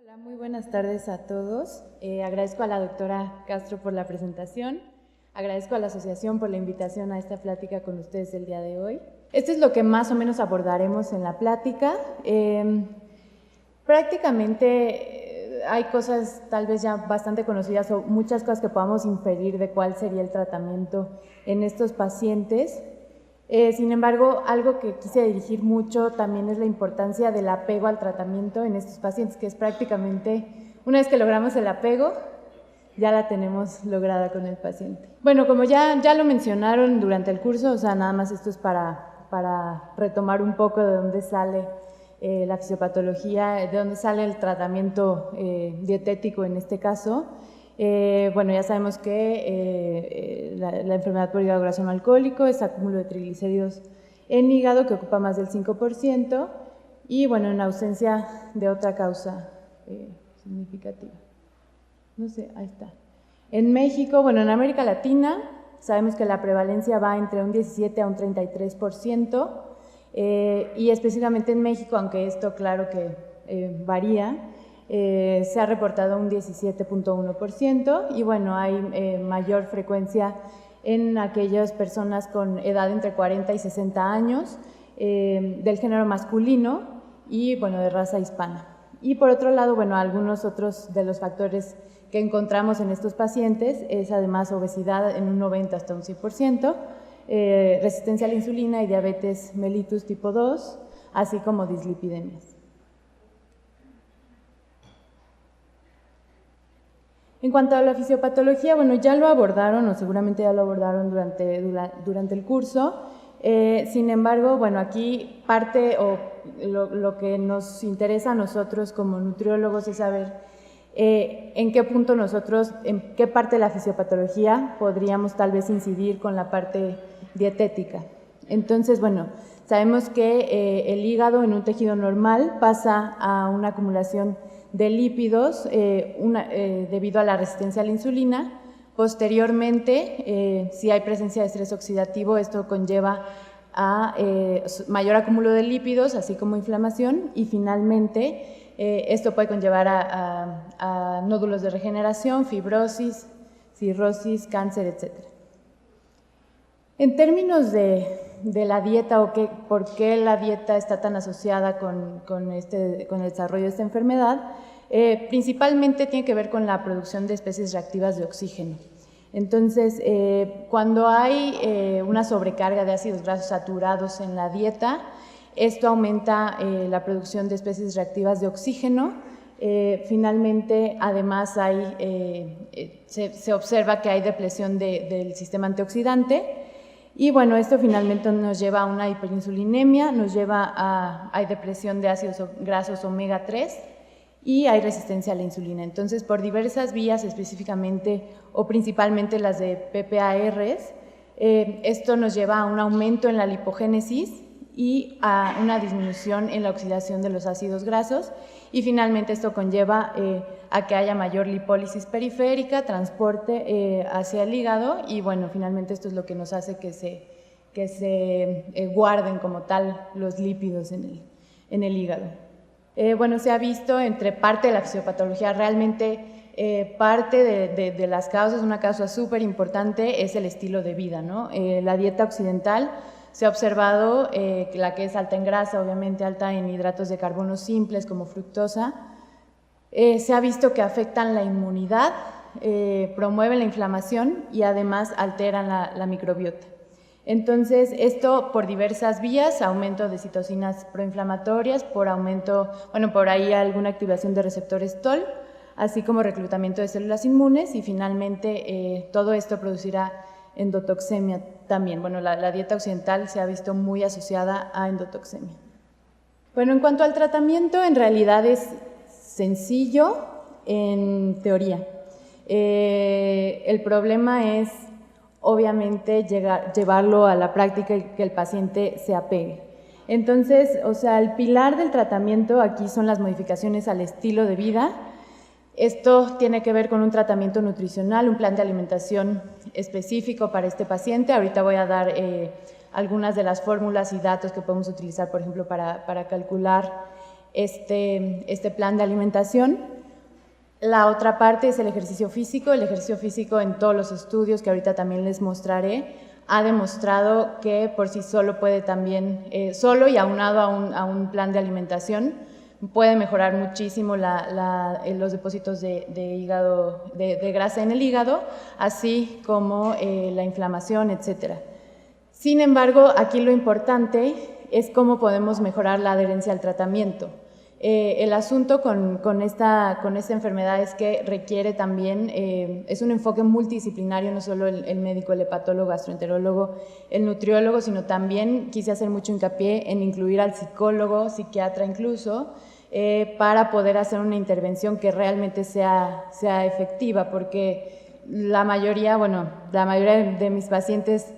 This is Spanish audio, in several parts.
Hola, muy buenas tardes a todos. Agradezco a la doctora Castro por la presentación. Agradezco a la asociación por la invitación a esta plática con ustedes el día de hoy. Esto es lo que más o menos abordaremos en la plática. Prácticamente hay cosas tal vez ya bastante conocidas o muchas cosas que podamos inferir de cuál sería el tratamiento en estos pacientes. Sin embargo, algo que quise dirigir mucho también es la importancia del apego al tratamiento en estos pacientes, que es prácticamente, una vez que logramos el apego, ya la tenemos lograda con el paciente. Bueno, como ya lo mencionaron durante el curso, o sea, nada más esto es para retomar un poco de dónde sale la fisiopatología, de dónde sale el tratamiento dietético en este caso. Bueno, ya sabemos que la enfermedad por hígado graso no alcohólico es acúmulo de triglicéridos en hígado que ocupa más del 5% y bueno, en ausencia de otra causa significativa. No sé, ahí está. En México, bueno, en América Latina sabemos que la prevalencia va entre un 17 a un 33% y específicamente en México, aunque esto claro que varía, se ha reportado un 17.1% y bueno, hay mayor frecuencia en aquellas personas con edad entre 40 y 60 años, del género masculino y bueno, de raza hispana. Y por otro lado, bueno, algunos otros de los factores que encontramos en estos pacientes es además obesidad en un 90 hasta un 100%, resistencia a la insulina y diabetes mellitus tipo 2, así como dislipidemias. En cuanto a la fisiopatología, bueno, ya lo abordaron o seguramente ya lo abordaron durante el curso. Sin embargo, bueno, aquí parte o lo que nos interesa a nosotros como nutriólogos es saber en qué punto nosotros, en qué parte de la fisiopatología podríamos tal vez incidir con la parte dietética. Entonces, bueno, sabemos que el hígado en un tejido normal pasa a una acumulación de lípidos debido a la resistencia a la insulina. Posteriormente, si hay presencia de estrés oxidativo, esto conlleva a mayor acúmulo de lípidos, así como inflamación, y finalmente esto puede conllevar a nódulos de regeneración, fibrosis, cirrosis, cáncer, etc. En términos de la dieta o por qué la dieta está tan asociada con el desarrollo de esta enfermedad, principalmente tiene que ver con la producción de especies reactivas de oxígeno. Entonces, cuando hay una sobrecarga de ácidos grasos saturados en la dieta, esto aumenta la producción de especies reactivas de oxígeno. Finalmente, además, se observa que hay depresión del sistema antioxidante. Y bueno, esto finalmente nos lleva a una hiperinsulinemia, nos lleva hay depresión de ácidos grasos omega 3 y hay resistencia a la insulina. Entonces, por diversas vías, específicamente o principalmente las de PPARs, esto nos lleva a un aumento en la lipogénesis y a una disminución en la oxidación de los ácidos grasos y finalmente esto conlleva a que haya mayor lipólisis periférica, transporte hacia el hígado y bueno, finalmente esto es lo que nos hace que se guarden como tal los lípidos en el hígado. Bueno, se ha visto entre parte de la fisiopatología, realmente parte de las causas, una causa súper importante es el estilo de vida, ¿no? La dieta occidental se ha observado la que es alta en grasa, obviamente alta en hidratos de carbono simples como fructosa, se ha visto que afectan la inmunidad, promueven la inflamación y además alteran la microbiota. Entonces, esto por diversas vías, aumento de citocinas proinflamatorias, por aumento, bueno, por ahí alguna activación de receptores TOL, así como reclutamiento de células inmunes y finalmente todo esto producirá endotoxemia también. Bueno, la dieta occidental se ha visto muy asociada a endotoxemia. Bueno, en cuanto al tratamiento, en realidad es sencillo en teoría. El problema es, obviamente, llevarlo a la práctica y que el paciente se apegue. Entonces, o sea, el pilar del tratamiento aquí son las modificaciones al estilo de vida. Esto tiene que ver con un tratamiento nutricional, un plan de alimentación específico para este paciente. Ahorita voy a dar algunas de las fórmulas y datos que podemos utilizar, por ejemplo, para calcular este plan de alimentación. La otra parte es el ejercicio físico. El ejercicio físico, en todos los estudios que ahorita también les mostraré, ha demostrado que por sí solo puede también, solo y aunado a un plan de alimentación, puede mejorar muchísimo los depósitos de hígado, de grasa en el hígado, así como la inflamación, etcétera. Sin embargo, aquí lo importante es cómo podemos mejorar la adherencia al tratamiento. El asunto con esta enfermedad es que requiere también, es un enfoque multidisciplinario, no solo el médico, el hepatólogo, gastroenterólogo, el nutriólogo, sino también quise hacer mucho hincapié en incluir al psicólogo, psiquiatra incluso, para poder hacer una intervención que realmente sea efectiva, porque la mayoría de mis pacientes,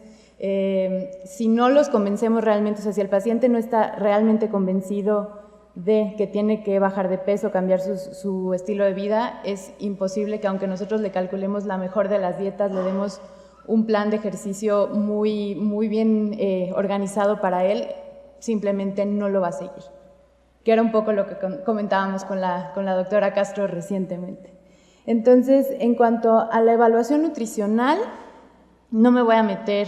si no los convencemos realmente, o sea, si el paciente no está realmente convencido de que tiene que bajar de peso, cambiar su estilo de vida, es imposible que aunque nosotros le calculemos la mejor de las dietas, le demos un plan de ejercicio muy bien organizado para él, simplemente no lo va a seguir. Que era un poco lo que comentábamos con la doctora Castro recientemente. Entonces, en cuanto a la evaluación nutricional, no me voy a meter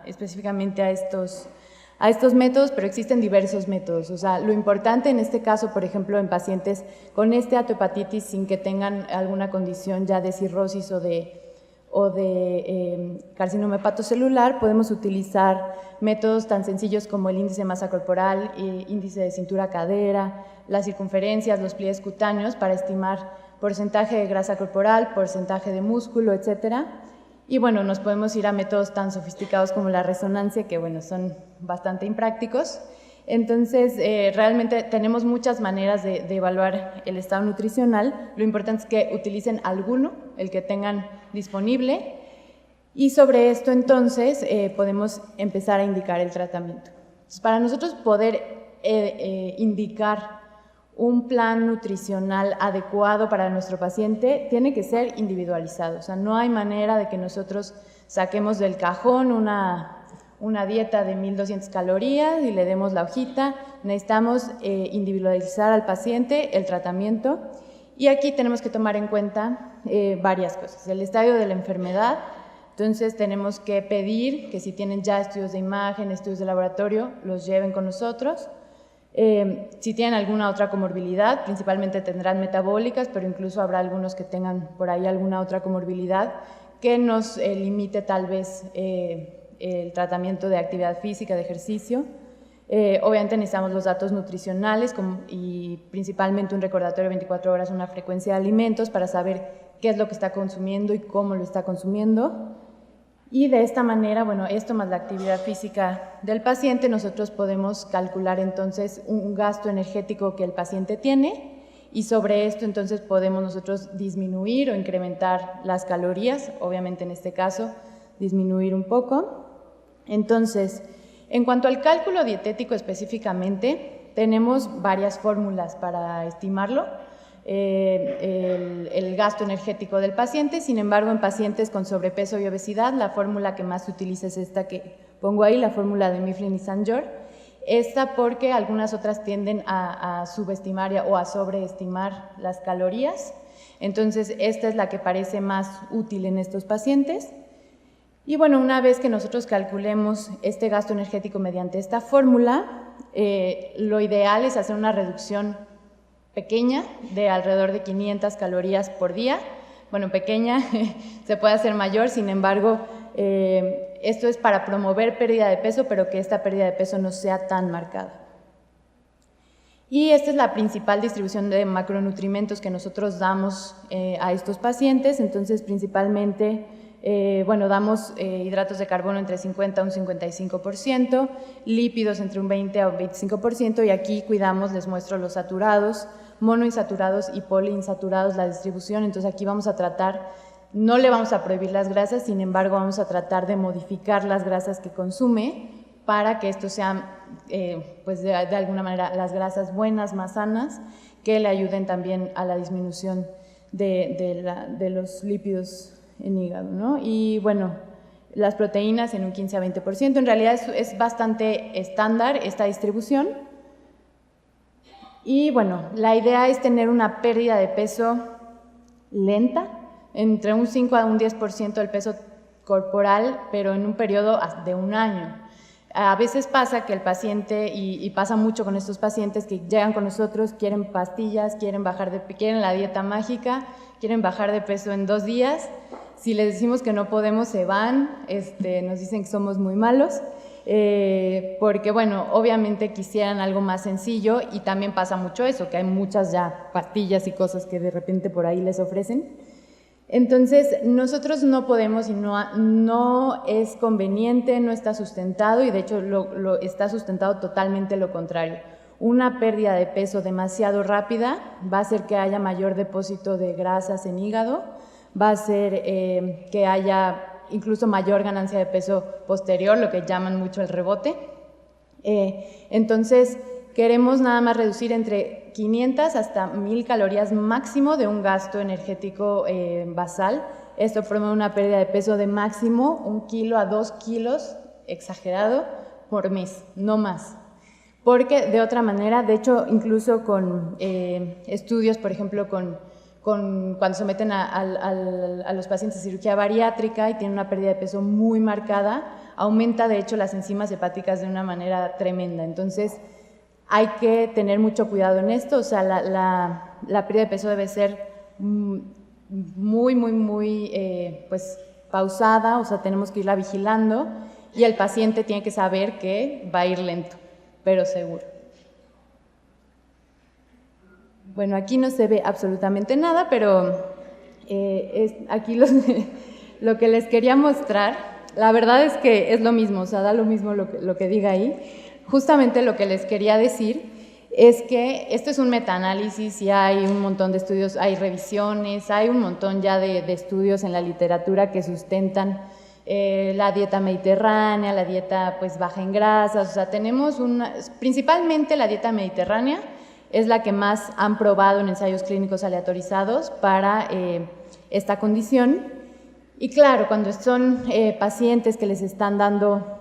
específicamente a estos métodos, pero existen diversos métodos. O sea, lo importante en este caso, por ejemplo, en pacientes con esteatohepatitis sin que tengan alguna condición ya de cirrosis o de carcinoma hepatocelular, podemos utilizar métodos tan sencillos como el índice de masa corporal, índice de cintura-cadera, las circunferencias, los pliegues cutáneos para estimar porcentaje de grasa corporal, porcentaje de músculo, etcétera. Y bueno, nos podemos ir a métodos tan sofisticados como la resonancia, que bueno, son bastante imprácticos. Entonces, realmente tenemos muchas maneras de evaluar el estado nutricional. Lo importante es que utilicen alguno, el que tengan disponible, y sobre esto entonces podemos empezar a indicar el tratamiento. Entonces, para nosotros poder indicar un plan nutricional adecuado para nuestro paciente, tiene que ser individualizado. O sea, no hay manera de que nosotros saquemos del cajón una dieta de 1200 calorías y le demos la hojita. Necesitamos individualizar al paciente el tratamiento, y aquí tenemos que tomar en cuenta varias cosas. El estadio de la enfermedad, entonces tenemos que pedir que si tienen ya estudios de imagen, estudios de laboratorio, los lleven con nosotros. Si tienen alguna otra comorbilidad, principalmente tendrán metabólicas, pero incluso habrá algunos que tengan por ahí alguna otra comorbilidad que nos limite tal vez el tratamiento de actividad física, de ejercicio. Obviamente necesitamos los datos nutricionales y principalmente un recordatorio de 24 horas, una frecuencia de alimentos para saber qué es lo que está consumiendo y cómo lo está consumiendo. Y de esta manera, bueno, esto más la actividad física del paciente, nosotros podemos calcular entonces un gasto energético que el paciente tiene, y sobre esto entonces podemos nosotros disminuir o incrementar las calorías, obviamente en este caso disminuir un poco. Entonces, en cuanto al cálculo dietético específicamente, tenemos varias fórmulas para estimarlo. El gasto energético del paciente. Sin embargo, en pacientes con sobrepeso y obesidad, la fórmula que más se utiliza es esta que pongo ahí, la fórmula de Mifflin y St. Esta porque algunas otras tienden a subestimar o a sobreestimar las calorías. Entonces, esta es la que parece más útil en estos pacientes. Y bueno, una vez que nosotros calculemos este gasto energético mediante esta fórmula, lo ideal es hacer una reducción pequeña de alrededor de 500 calorías por día. Bueno, pequeña, se puede hacer mayor, sin embargo, esto es para promover pérdida de peso, pero que esta pérdida de peso no sea tan marcada. Y esta es la principal distribución de macronutrimentos que nosotros damos a estos pacientes. Entonces, principalmente, bueno, damos hidratos de carbono entre 50 a un 55%, lípidos entre un 20 a un 25%, y aquí cuidamos, les muestro los saturados, monoinsaturados y poliinsaturados, la distribución. Entonces aquí vamos a tratar, no le vamos a prohibir las grasas, sin embargo vamos a tratar de modificar las grasas que consume para que estos sean, pues de alguna manera, las grasas buenas, más sanas, que le ayuden también a la disminución de los lípidos en hígado, ¿no? Y bueno, las proteínas en un 15 a 20%, en realidad es bastante estándar esta distribución. Y bueno, la idea es tener una pérdida de peso lenta, entre un 5 a un 10% del peso corporal, pero en un periodo de un año. A veces pasa que el paciente, y pasa mucho con estos pacientes que llegan con nosotros, quieren pastillas, quieren la dieta mágica, quieren bajar de peso en 2 días. Si les decimos que no podemos, se van, nos dicen que somos muy malos, porque bueno, obviamente quisieran algo más sencillo, y también pasa mucho eso, que hay muchas ya pastillas y cosas que de repente por ahí les ofrecen. Entonces, nosotros no podemos y no es conveniente, no está sustentado, y de hecho está sustentado totalmente lo contrario. Una pérdida de peso demasiado rápida va a hacer que haya mayor depósito de grasas en hígado, va a hacer que haya incluso mayor ganancia de peso posterior, lo que llaman mucho el rebote. Entonces, queremos nada más reducir entre 500 hasta 1000 calorías máximo de un gasto energético basal. Esto promueve una pérdida de peso de máximo 1 kilo a 2 kilos, exagerado, por mes, no más. Porque de otra manera, de hecho, incluso con estudios, por ejemplo, cuando someten a los pacientes a cirugía bariátrica y tienen una pérdida de peso muy marcada, aumenta de hecho las enzimas hepáticas de una manera tremenda. Entonces, hay que tener mucho cuidado en esto, o sea, la pérdida de peso debe ser muy pues, pausada, o sea, tenemos que irla vigilando, y el paciente tiene que saber que va a ir lento, pero seguro. Bueno, aquí no se ve absolutamente nada, pero aquí lo que les quería mostrar, la verdad es que es lo mismo, o sea, da lo mismo lo que diga ahí. Justamente lo que les quería decir es que esto es un metaanálisis y hay un montón de estudios, hay revisiones, hay un montón ya de estudios en la literatura que sustentan la dieta mediterránea, la dieta pues baja en grasas, o sea, tenemos principalmente la dieta mediterránea es la que más han probado en ensayos clínicos aleatorizados para esta condición. Y claro, cuando son pacientes que les están dando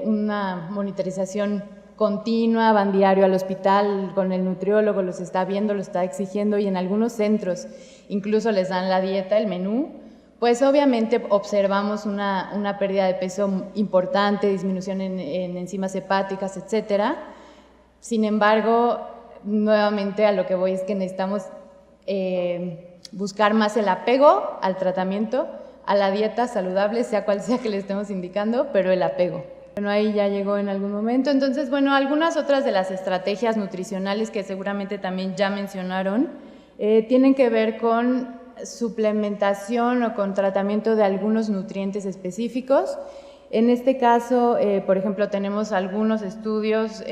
una monitorización continua, van diario al hospital con el nutriólogo, los está viendo, los está exigiendo, y en algunos centros incluso les dan la dieta, el menú, pues obviamente observamos una pérdida de peso importante, disminución en enzimas hepáticas, etcétera. Sin embargo, nuevamente a lo que voy es que necesitamos buscar más el apego al tratamiento, a la dieta saludable, sea cual sea que le estemos indicando, pero el apego. Bueno, ahí ya llegó en algún momento. Entonces, bueno, algunas otras de las estrategias nutricionales que seguramente también ya mencionaron tienen que ver con suplementación o con tratamiento de algunos nutrientes específicos. En este caso, por ejemplo, tenemos algunos estudios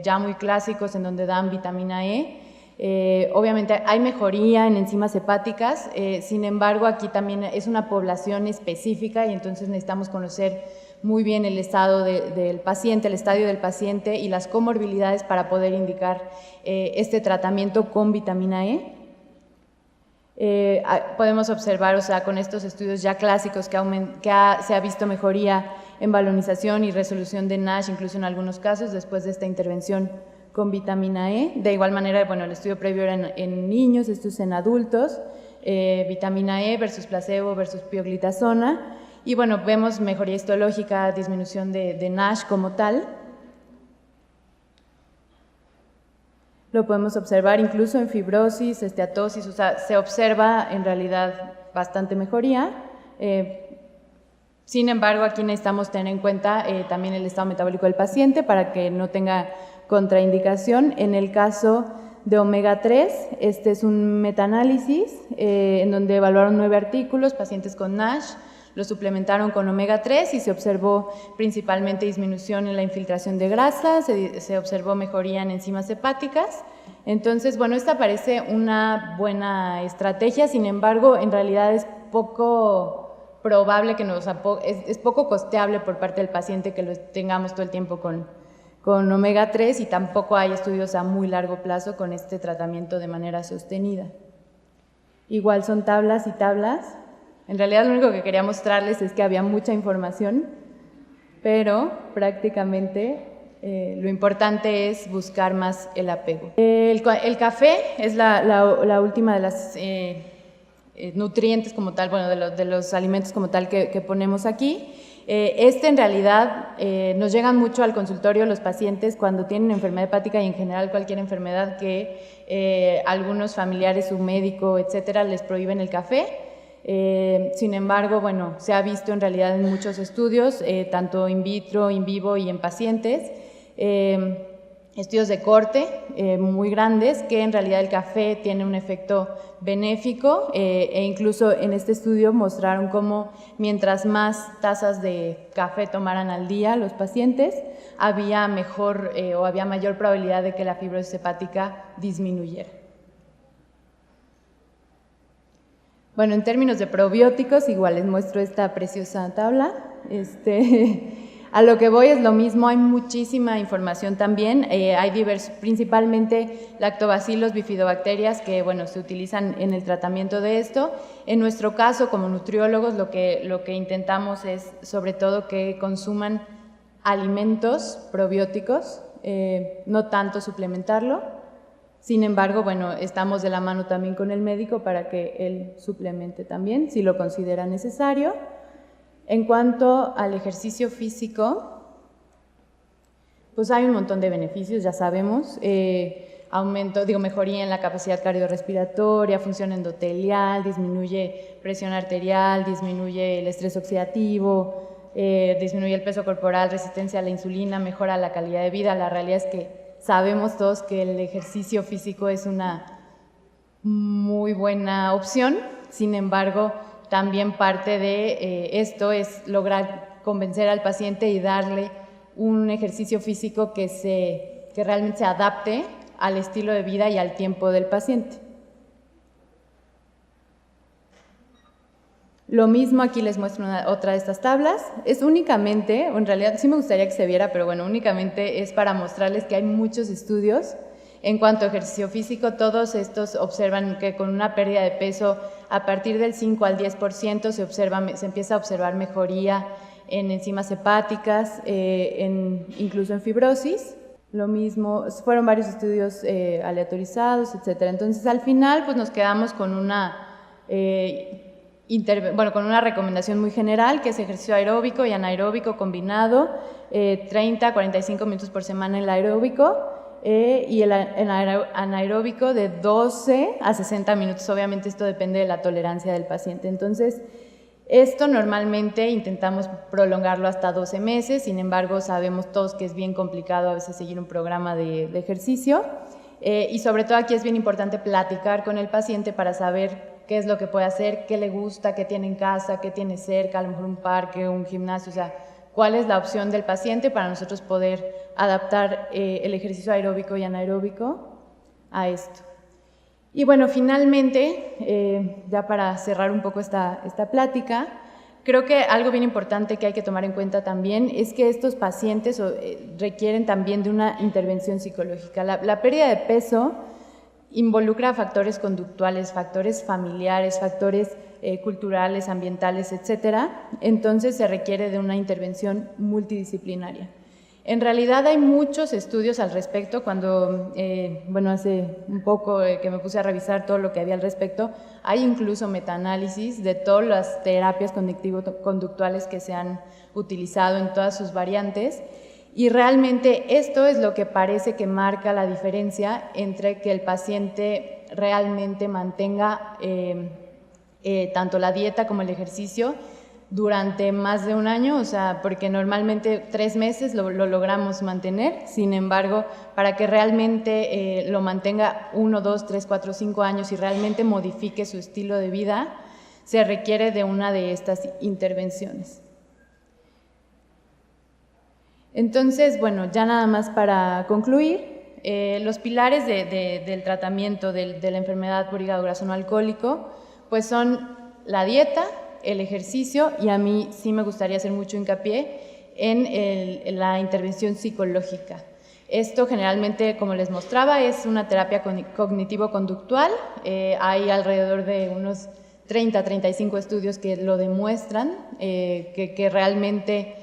ya muy clásicos en donde dan vitamina E. Obviamente hay mejoría en enzimas hepáticas, sin embargo aquí también es una población específica y entonces necesitamos conocer muy bien el estado del paciente, el estadio del paciente y las comorbilidades para poder indicar este tratamiento con vitamina E. Podemos observar, o sea, con estos estudios ya clásicos que se ha visto mejoría en balonización y resolución de NASH, incluso en algunos casos después de esta intervención con vitamina E. De igual manera, bueno, el estudio previo era en niños, esto es en adultos, vitamina E versus placebo versus pioglitazona, y bueno, vemos mejoría histológica, disminución de NASH como tal. Lo podemos observar incluso en fibrosis, esteatosis, o sea, se observa en realidad bastante mejoría. Sin embargo, aquí necesitamos tener en cuenta también el estado metabólico del paciente para que no tenga contraindicación. En el caso de omega 3, este es un metaanálisis en donde evaluaron 9 artículos, pacientes con NASH, lo suplementaron con omega 3 y se observó principalmente disminución en la infiltración de grasa, se observó mejoría en enzimas hepáticas. Entonces, bueno, esta parece una buena estrategia, sin embargo, en realidad es poco probable que es poco costeable por parte del paciente que lo tengamos todo el tiempo con omega 3 y tampoco hay estudios a muy largo plazo con este tratamiento de manera sostenida. Igual son tablas y tablas. En realidad lo único que quería mostrarles es que había mucha información, pero prácticamente lo importante es buscar más el apego. El café es la última de las nutrientes como tal, bueno, de los alimentos como tal que ponemos aquí. En realidad nos llegan mucho al consultorio los pacientes cuando tienen enfermedad hepática y en general cualquier enfermedad que algunos familiares, su médico, etcétera, les prohíben el café. Sin embargo, bueno, se ha visto en realidad en muchos estudios, tanto in vitro, in vivo y en pacientes, estudios de corte muy grandes, que en realidad el café tiene un efecto benéfico e incluso en este estudio mostraron cómo mientras más tazas de café tomaran al día los pacientes, había mayor probabilidad de que la fibrosis hepática disminuyera. Bueno, en términos de probióticos, igual les muestro esta preciosa tabla. A lo que voy es lo mismo, hay muchísima información también, hay principalmente lactobacilos, bifidobacterias que, bueno, se utilizan en el tratamiento de esto. En nuestro caso, como nutriólogos, lo que intentamos es, sobre todo, que consuman alimentos probióticos, no tanto suplementarlo. Sin embargo, bueno, estamos de la mano también con el médico para que él suplemente también, si lo considera necesario. En cuanto al ejercicio físico, pues hay un montón de beneficios, ya sabemos, mejoría en la capacidad cardiorrespiratoria, función endotelial, disminuye presión arterial, disminuye el estrés oxidativo, disminuye el peso corporal, resistencia a la insulina, mejora la calidad de vida. La realidad es que sabemos todos que el ejercicio físico es una muy buena opción, sin embargo, también parte de esto es lograr convencer al paciente y darle un ejercicio físico que realmente se adapte al estilo de vida y al tiempo del paciente. Lo mismo aquí les muestro otra de estas tablas. Es únicamente, o en realidad sí me gustaría que se viera, pero bueno, únicamente es para mostrarles que hay muchos estudios en cuanto a ejercicio físico. Todos estos observan que con una pérdida de peso a partir del 5 al 10% se empieza a observar mejoría en enzimas hepáticas, incluso en fibrosis. Lo mismo, fueron varios estudios aleatorizados, etcétera. Entonces, al final, pues nos quedamos con con una recomendación muy general, que es ejercicio aeróbico y anaeróbico combinado, 30 a 45 minutos por semana en el aeróbico, y el anaeróbico de 12 a 60 minutos. Obviamente esto depende de la tolerancia del paciente. Entonces, esto normalmente intentamos prolongarlo hasta 12 meses, sin embargo sabemos todos que es bien complicado a veces seguir un programa de ejercicio, y sobre todo aquí es bien importante platicar con el paciente para saber qué es lo que puede hacer, qué le gusta, qué tiene en casa, qué tiene cerca, a lo mejor un parque, un gimnasio, o sea, cuál es la opción del paciente para nosotros poder adaptar el ejercicio aeróbico y anaeróbico a esto. Y bueno, finalmente, ya para cerrar un poco esta plática, creo que algo bien importante que hay que tomar en cuenta también es que estos pacientes requieren también de una intervención psicológica. La pérdida de peso involucra factores conductuales, factores familiares, factores culturales, ambientales, etcétera. Entonces se requiere de una intervención multidisciplinaria. En realidad hay muchos estudios al respecto. Cuando, hace un poco que me puse a revisar todo lo que había al respecto, hay incluso metaanálisis de todas las terapias cognitivo-conductuales que se han utilizado en todas sus variantes. Y realmente esto es lo que parece que marca la diferencia entre que el paciente realmente mantenga tanto la dieta como el ejercicio durante más de un año, o sea, porque normalmente 3 meses lo logramos mantener. Sin embargo, para que realmente lo mantenga 1, 2, 3, 4, 5 años y realmente modifique su estilo de vida, se requiere de una de estas intervenciones. Entonces, bueno, ya nada más para concluir, los pilares del tratamiento de la enfermedad por hígado graso no alcohólico, pues son la dieta, el ejercicio, y a mí sí me gustaría hacer mucho hincapié en la intervención psicológica. Esto generalmente, como les mostraba, es una terapia cognitivo-conductual. Hay alrededor de unos 30, 35 estudios que lo demuestran, que realmente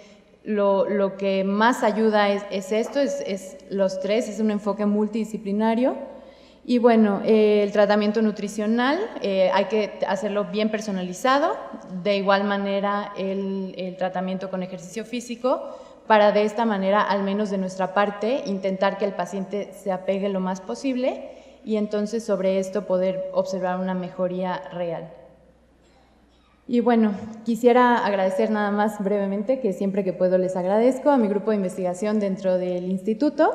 lo que más ayuda es esto, es los tres, es un enfoque multidisciplinario. Y bueno, el tratamiento nutricional hay que hacerlo bien personalizado, de igual manera el tratamiento con ejercicio físico, para de esta manera, al menos de nuestra parte, intentar que el paciente se apegue lo más posible y entonces sobre esto poder observar una mejoría real. Y bueno, quisiera agradecer nada más brevemente, que siempre que puedo les agradezco, a mi grupo de investigación dentro del instituto,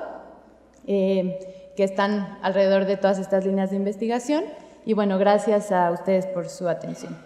que están alrededor de todas estas líneas de investigación. Y bueno, gracias a ustedes por su atención.